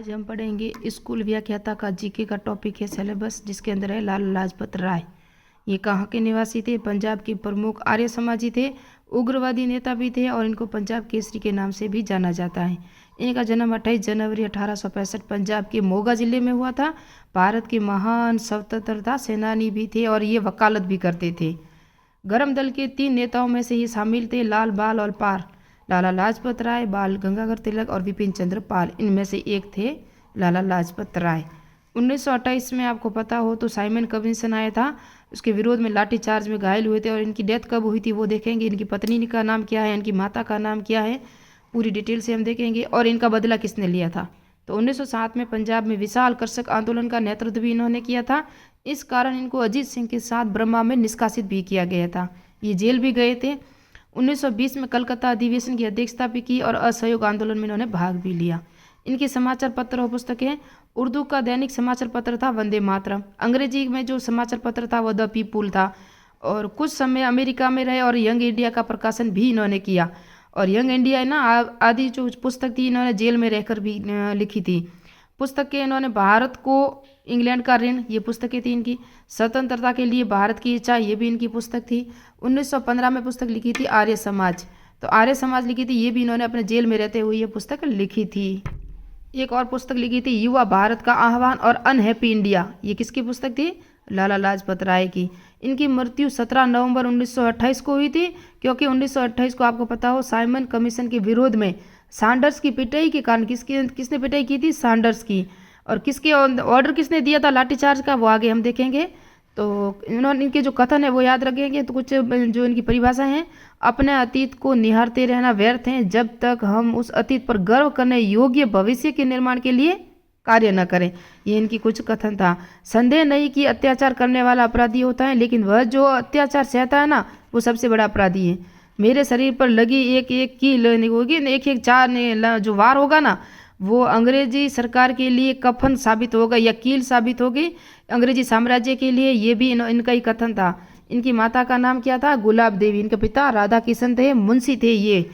आज हम पढ़ेंगे स्कूल व्याख्याता का जीके का टॉपिक है सिलेबस, जिसके अंदर है लाला लाजपत राय। ये कहाँ के निवासी थे? पंजाब के प्रमुख आर्य समाजी थे, उग्रवादी नेता भी थे और इनको पंजाब केसरी के नाम से भी जाना जाता है। इनका जन्म 28 जनवरी 1865 पंजाब के मोगा जिले में हुआ था। भारत के महान स्वतंत्रता सेनानी भी थे और ये वकालत भी करते थे। गरम दल के 3 नेताओं में से ही शामिल थे लाल, बाल और पाल। लाला लाजपत राय, बाल गंगाधर तिलक और विपिन चंद्र पाल, इनमें से एक थे लाला लाजपत राय। 1928 में आपको पता हो तो साइमन कमीशन आया था, उसके विरोध में लाठीचार्ज में घायल हुए थे। और इनकी डेथ कब हुई थी वो देखेंगे। इनकी पत्नी का नाम क्या है, इनकी माता का नाम क्या है, पूरी डिटेल से हम देखेंगे। और इनका बदला किसने लिया था? तो 1907 में पंजाब में विशाल कृषक आंदोलन का नेतृत्व भी इन्होंने किया था। इस कारण इनको अजीत सिंह के साथ ब्रह्मा में निष्कासित भी किया गया था। ये जेल भी गए थे। 1920 में कलकत्ता अधिवेशन की अध्यक्षता भी की और असहयोग आंदोलन में इन्होंने भाग भी लिया। इनके समाचार पत्र और पुस्तकें: उर्दू का दैनिक समाचार पत्र था वंदे मातरम। अंग्रेजी में जो समाचार पत्र था वो द पीपुल था। और कुछ समय अमेरिका में रहे और यंग इंडिया का प्रकाशन भी इन्होंने किया। और यंग इंडिया है ना, आदि जो पुस्तक थी इन्होंने जेल में रहकर भी लिखी थी। पुस्तकें इन्होंने भारत को इंग्लैंड का ऋण, ये पुस्तकें थी इनकी। स्वतंत्रता के लिए भारत की इच्छा, ये भी इनकी पुस्तक थी। 1915 में पुस्तक लिखी थी आर्य समाज, तो आर्य समाज लिखी थी, ये भी इन्होंने अपने जेल में रहते हुए ये पुस्तक लिखी थी। एक और पुस्तक लिखी थी युवा भारत का आह्वान और अनहैप्पी इंडिया, ये किसकी पुस्तक थी? लाला लाजपत राय की। इनकी मृत्यु 17 नवंबर 1928 को हुई थी, क्योंकि 1928 को आपको पता हो साइमन कमीशन के विरोध में सैंडर्स की पिटाई के कारण, किसने पिटाई की थी? सैंडर्स की। और किसके ऑर्डर किसने दिया था लाठीचार्ज का, वो आगे हम देखेंगे। तो इन्होंने, इनके जो कथन है वो याद रखेंगे। तो कुछ जो इनकी परिभाषा है: अपने अतीत को निहारते रहना व्यर्थ है जब तक हम उस अतीत पर गर्व करने योग्य भविष्य के निर्माण के लिए कार्य न करें। ये इनकी कुछ कथन था। संदेह नहीं कि अत्याचार करने वाला अपराधी होता है, लेकिन वह जो अत्याचार सहता है ना, वो सबसे बड़ा अपराधी है। मेरे शरीर पर लगी एक एक कील होगी, एक एक चार जो वार होगा ना, वो अंग्रेजी सरकार के लिए कफन साबित होगा या कील साबित होगी अंग्रेजी साम्राज्य के लिए। ये भी इनका ही कथन था। इनकी माता का नाम क्या था? गुलाब देवी। इनके पिता राधा किशन थे, मुंशी थे ये।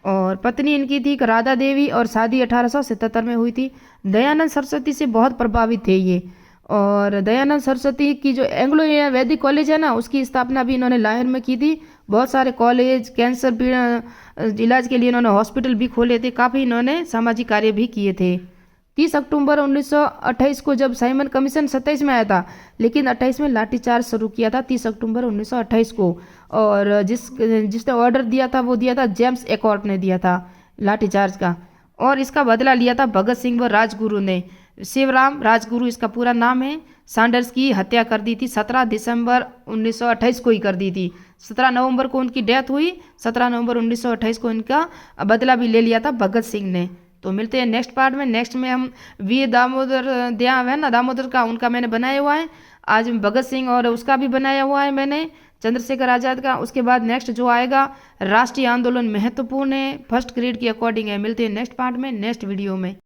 और पत्नी इनकी थी राधा देवी और शादी 1877 में हुई थी। दयानंद सरस्वती से बहुत प्रभावित थे ये। और दयानंद सरस्वती की जो एंग्लो वैदिक कॉलेज है ना, उसकी स्थापना भी इन्होंने लाहौर में की थी। बहुत सारे कॉलेज, कैंसर इलाज के लिए इन्होंने हॉस्पिटल भी खोले थे। काफ़ी इन्होंने सामाजिक कार्य भी किए थे। 30 अक्टूबर 1928 को जब साइमन कमीशन 27 में आया था, लेकिन 28 में लाठीचार्ज शुरू किया था 30 अक्टूबर 1928 को। और जिसने ऑर्डर दिया था वो दिया था जेम्स एकॉर्ड ने दिया था लाठीचार्ज का। और इसका बदला लिया था भगत सिंह व राजगुरु ने। शिवराम राजगुरु इसका पूरा नाम है। सैंडर्स की हत्या कर दी थी 17 दिसंबर 1928 को ही कर दी थी। 17 नवंबर को उनकी डेथ हुई। 17 नवंबर 1928 को इनका बदला भी ले लिया था भगत सिंह ने। तो मिलते हैं नेक्स्ट पार्ट में। नेक्स्ट में हम वी दामोदर दया है ना, दामोदर का, उनका मैंने बनाया हुआ है। आज भगत सिंह और उसका भी बनाया हुआ है मैंने, चंद्रशेखर आज़ाद का। उसके बाद नेक्स्ट जो आएगा राष्ट्रीय आंदोलन महत्वपूर्ण है, फर्स्ट ग्रेड के अकॉर्डिंग है। मिलते हैं नेक्स्ट पार्ट में, नेक्स्ट वीडियो में।